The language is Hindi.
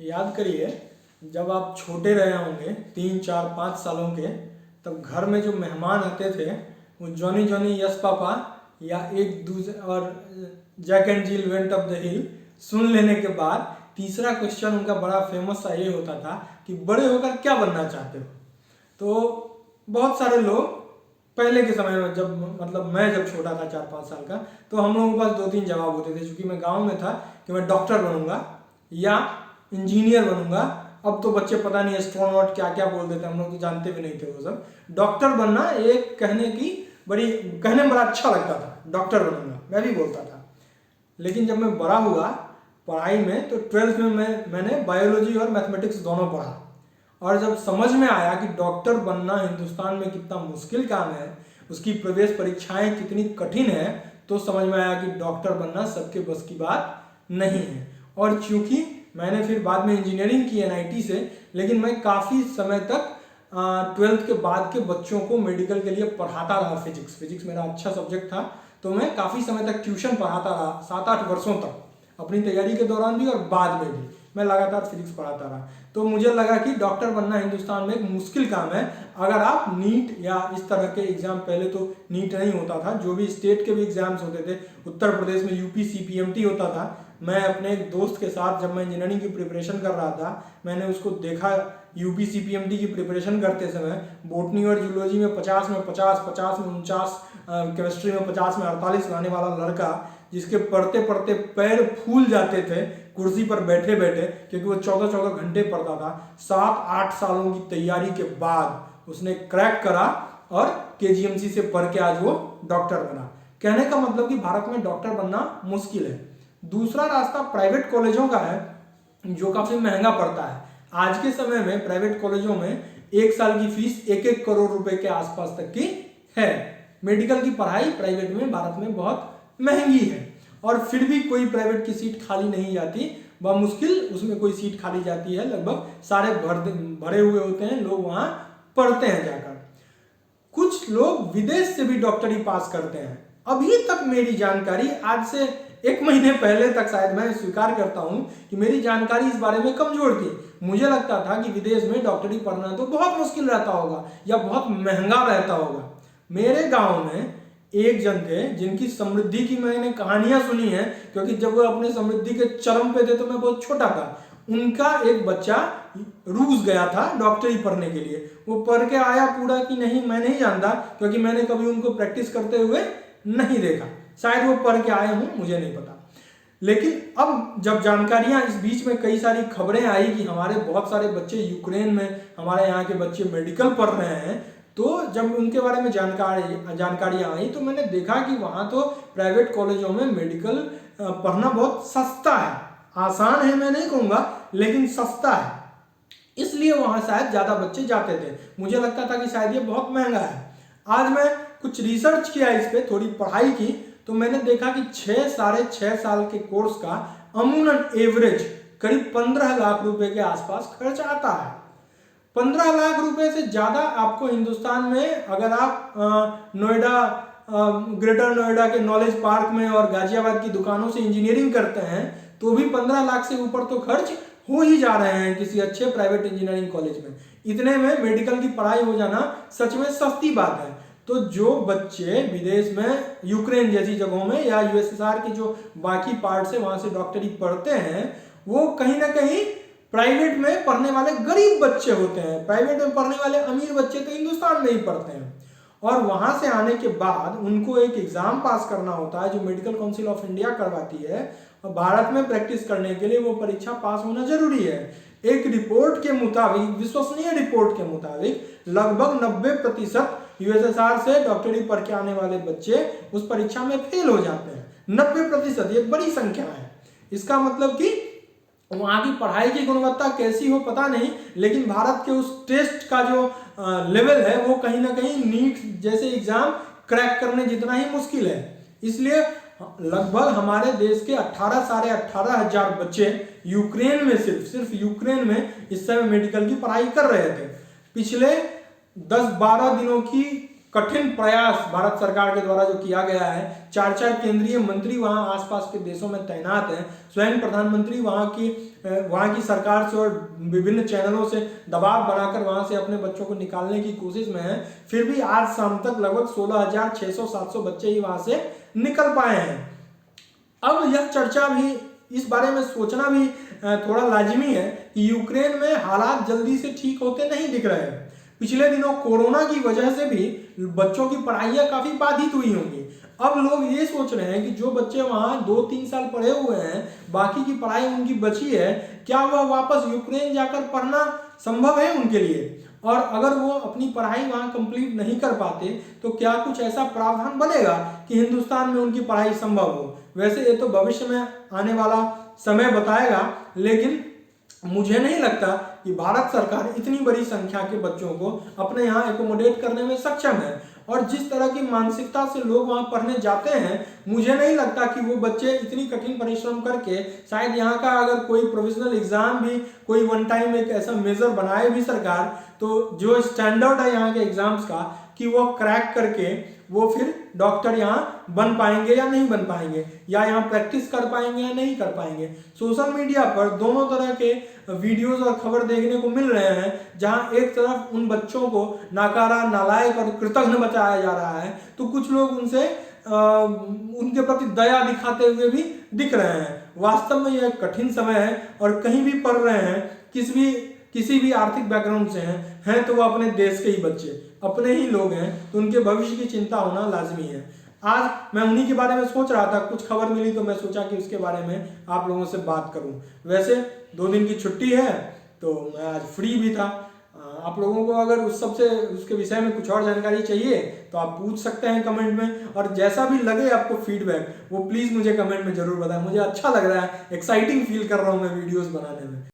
याद करिए, जब आप छोटे रहे होंगे 3 4 5 सालों के, तब घर में जो मेहमान आते थे वो जॉनी जॉनी यस पापा या एक दूसरे और Jack and Jill went up the hill सुन लेने के बाद तीसरा क्वेश्चन उनका बड़ा फेमस सा ये होता था कि बड़े होकर क्या बनना चाहते हो। तो बहुत सारे लोग पहले के समय में, मैं जब छोटा था 4 5 साल का, तो हम लोगों के पास 2 3 जवाब होते थे। चूंकि मैं गांव में था कि मैं डॉक्टर बनूंगा या इंजीनियर बनूंगा। अब तो बच्चे पता नहीं एस्ट्रोनॉट क्या क्या बोल देते हैं, हम लोग तो जानते भी नहीं थे वो सब। डॉक्टर बनना एक कहने में बड़ा अच्छा लगता था, डॉक्टर बनूंगा, मैं भी बोलता था। लेकिन जब मैं बड़ा हुआ पढ़ाई में, तो 12th में मैंने बायोलॉजी और मैथमेटिक्स दोनों पढ़ा। और जब समझ में आया कि डॉक्टर बनना हिंदुस्तान में कितना मुश्किल काम है, उसकी प्रवेश परीक्षाएं कितनी कठिन है, तो समझ में आया कि डॉक्टर बनना सबके बस की बात नहीं है। और चूंकि मैंने फिर बाद में इंजीनियरिंग की NIT से, लेकिन मैं काफ़ी समय तक 12th के बाद के बच्चों को मेडिकल के लिए पढ़ाता रहा। फिजिक्स मेरा अच्छा सब्जेक्ट था, तो मैं काफ़ी समय तक ट्यूशन पढ़ाता रहा, 7 8 वर्षों तक। अपनी तैयारी के दौरान भी और बाद में भी मैं लगातार फिजिक्स पढ़ाता रहा। तो मुझे लगा कि डॉक्टर बनना हिंदुस्तान में एक मुश्किल काम है। अगर आप नीट या इस तरह के एग्जाम, पहले तो नीट नहीं होता था, जो भी स्टेट के भी एग्जाम्स होते थे, उत्तर प्रदेश में UP CPMT होता था। मैं अपने एक दोस्त के साथ जब मैं इंजीनियरिंग की प्रिपरेशन कर रहा था, मैंने उसको देखा UP CPMT की प्रिपरेशन करते समय। बोटनी और जूलॉजी में 50 में 50, 50 में 49, केमिस्ट्री में 50 में 48 लाने वाला लड़का, जिसके पढ़ते पढ़ते पैर फूल जाते थे कुर्सी पर बैठे बैठे, क्योंकि वो 14 घंटे पढ़ता था। 7 8 सालों की तैयारी के बाद उसने क्रैक करा और KGMC से पढ़ के आज वो डॉक्टर बना। कहने का मतलब कि भारत में डॉक्टर बनना मुश्किल है। दूसरा रास्ता प्राइवेट कॉलेजों का है, जो काफी महंगा पड़ता है। आज के समय में प्राइवेट कॉलेजों में 1 साल की फीस 1 करोड़ रुपए के आसपास तक की है। मेडिकल की पढ़ाई प्राइवेट में भारत में बहुत महंगी है, और फिर भी कोई प्राइवेट की सीट खाली नहीं जाती। मुश्किल उसमें कोई सीट खाली जाती है, लगभग सारे भरे हुए होते हैं, लोग वहां पढ़ते हैं जाकर। कुछ लोग विदेश से भी डॉक्टरी पास करते हैं। अभी तक मेरी जानकारी, आज से 1 महीने पहले तक शायद, मैं स्वीकार करता हूं कि मेरी जानकारी इस बारे में कमजोर थी। मुझे लगता था कि विदेश में डॉक्टरी पढ़ना तो बहुत मुश्किल रहता होगा या बहुत महंगा रहता होगा। मेरे गांव में एक जन थे जिनकी समृद्धि की मैंने कहानियां सुनी है, क्योंकि जब वो अपने समृद्धि के चरम पे थे तो मैं बहुत छोटा था। उनका एक बच्चा रूस गया था डॉक्टरी पढ़ने के लिए। वो पढ़ के आया पूरा कि नहीं मैं नहीं जानता, क्योंकि मैंने कभी उनको प्रैक्टिस करते हुए नहीं देखा। शायद वो पढ़ के आए हों, मुझे नहीं पता। लेकिन अब जब जानकारियां, इस बीच में कई सारी खबरें आई कि हमारे बहुत सारे बच्चे यूक्रेन में, हमारे यहाँ के बच्चे मेडिकल पढ़ रहे हैं, तो जब उनके बारे में जानकारियां आई, तो मैंने देखा कि वहां तो प्राइवेट कॉलेजों में मेडिकल पढ़ना बहुत सस्ता है। आसान है मैं नहीं कहूंगा, लेकिन सस्ता है, इसलिए वहां शायद ज्यादा बच्चे जाते थे। मुझे लगता था कि शायद ये बहुत महंगा है। आज मैं कुछ रिसर्च किया इस पे, थोड़ी पढ़ाई की, तो मैंने देखा कि 6 साल के कोर्स का अमूमन एवरेज करीब 15 लाख रुपए के आसपास खर्च आता है। 15 लाख रुपए से ज्यादा आपको हिंदुस्तान में, अगर आप नोएडा, ग्रेटर नोएडा के नॉलेज पार्क में और गाजियाबाद की दुकानों से इंजीनियरिंग करते हैं, तो भी 15 लाख से ऊपर तो खर्च हो ही जा रहे हैं किसी अच्छे प्राइवेट इंजीनियरिंग कॉलेज में। इतने में मेडिकल की पढ़ाई हो जाना सच में सस्ती बात है। तो जो बच्चे विदेश में, यूक्रेन जैसी जगहों में या USSR के जो बाकी पार्ट है, वहां से डॉक्टरी पढ़ते हैं, वो कहीं ना कहीं प्राइवेट में पढ़ने वाले गरीब बच्चे होते हैं। प्राइवेट में पढ़ने वाले अमीर बच्चे तो हिंदुस्तान में ही पढ़ते हैं, और वहां से आने के बाद उनको एक एग्जाम पास करना होता है जो मेडिकल काउंसिल ऑफ इंडिया करवाती है, और भारत में प्रैक्टिस करने के लिए वो परीक्षा पास होना जरूरी है। एक रिपोर्ट के मुताबिक, विश्वसनीय रिपोर्ट के मुताबिक, लगभग 90% USSR से डॉक्टरी पढ़ के आने वाले बच्चे उस परीक्षा में फेल हो जाते हैं। 90%, ये बड़ी संख्या है। इसका मतलब कि वहां की पढ़ाई की गुणवत्ता कैसी हो पता नहीं, लेकिन भारत के उस टेस्ट का जो लेवल है वो कहीं ना कहीं नीट जैसे एग्जाम क्रैक करने जितना ही मुश्किल है। इसलिए लगभग हमारे देश के 18 साढ़े 18 हजार बच्चे यूक्रेन में, सिर्फ यूक्रेन में इस समय मेडिकल की पढ़ाई कर रहे थे। पिछले 10-12 दिनों की कठिन प्रयास भारत सरकार के द्वारा जो किया गया है, 4-4 केंद्रीय मंत्री वहां आसपास के देशों में तैनात हैं, स्वयं प्रधानमंत्री वहां की सरकार से और विभिन्न चैनलों से दबाव बनाकर वहां से अपने बच्चों को निकालने की कोशिश में है, फिर भी आज शाम तक लगभग 16,600-700 बच्चे ही वहां से निकल पाए हैं। अब यह चर्चा भी, इस बारे में सोचना भी थोड़ा लाजिमी है कि यूक्रेन में हालात जल्दी से ठीक होते नहीं दिख रहे हैं। पिछले दिनों कोरोना की वजह से भी बच्चों की पढ़ाइयाँ काफी बाधित हुई होंगी। अब लोग ये सोच रहे हैं कि जो बच्चे वहां 2-3 साल पढ़े हुए हैं, बाकी की पढ़ाई उनकी बची है, क्या वह वापस यूक्रेन जाकर पढ़ना संभव है उनके लिए? और अगर वो अपनी पढ़ाई वहां कंप्लीट नहीं कर पाते तो क्या कुछ ऐसा प्रावधान बनेगा कि हिंदुस्तान में उनकी पढ़ाई संभव हो? वैसे ये तो भविष्य में आने वाला समय बताएगा, लेकिन मुझे नहीं लगता कि भारत सरकार इतनी बड़ी संख्या के बच्चों को अपने यहाँ एकोमोडेट करने में सक्षम है। और जिस तरह की मानसिकता से लोग वहां पढ़ने जाते हैं, मुझे नहीं लगता कि वो बच्चे इतनी कठिन परिश्रम करके, शायद यहाँ का अगर कोई प्रोफेशनल एग्जाम भी, कोई वन टाइम एक ऐसा मेजर बनाए भी सरकार, तो जो स्टैंडर्ड है यहाँ के एग्जाम्स का, कि वो क्रैक करके वो फिर डॉक्टर यहाँ बन पाएंगे या नहीं बन पाएंगे, या यहाँ प्रैक्टिस कर पाएंगे या नहीं कर पाएंगे। सोशल मीडिया पर दोनों तरह के वीडियोस और खबर देखने को मिल रहे हैं, जहां एक तरफ उन बच्चों को नाकारा, नालायक और कृतघ्न बताया जा रहा है, तो कुछ लोग उनके प्रति दया दिखाते हुए भी दिख रहे हैं। वास्तव में यह कठिन समय है और कहीं भी पढ़ रहे हैं, किसी भी आर्थिक बैकग्राउंड से हैं तो वो अपने देश के ही बच्चे, अपने ही लोग हैं, तो उनके भविष्य की चिंता होना लाजमी है। आज मैं उन्हीं के बारे में सोच रहा था, कुछ खबर मिली तो मैं सोचा कि उसके बारे में आप लोगों से बात करूं। वैसे 2 दिन की छुट्टी है तो मैं आज फ्री भी था। आप लोगों को अगर उसके विषय में कुछ और जानकारी चाहिए तो आप पूछ सकते हैं कमेंट में, और जैसा भी लगे आपको फीडबैक वो प्लीज़ मुझे कमेंट में जरूर बताएं। मुझे अच्छा लग रहा है, एक्साइटिंग फील कर रहा हूँ मैं वीडियोस बनाने में।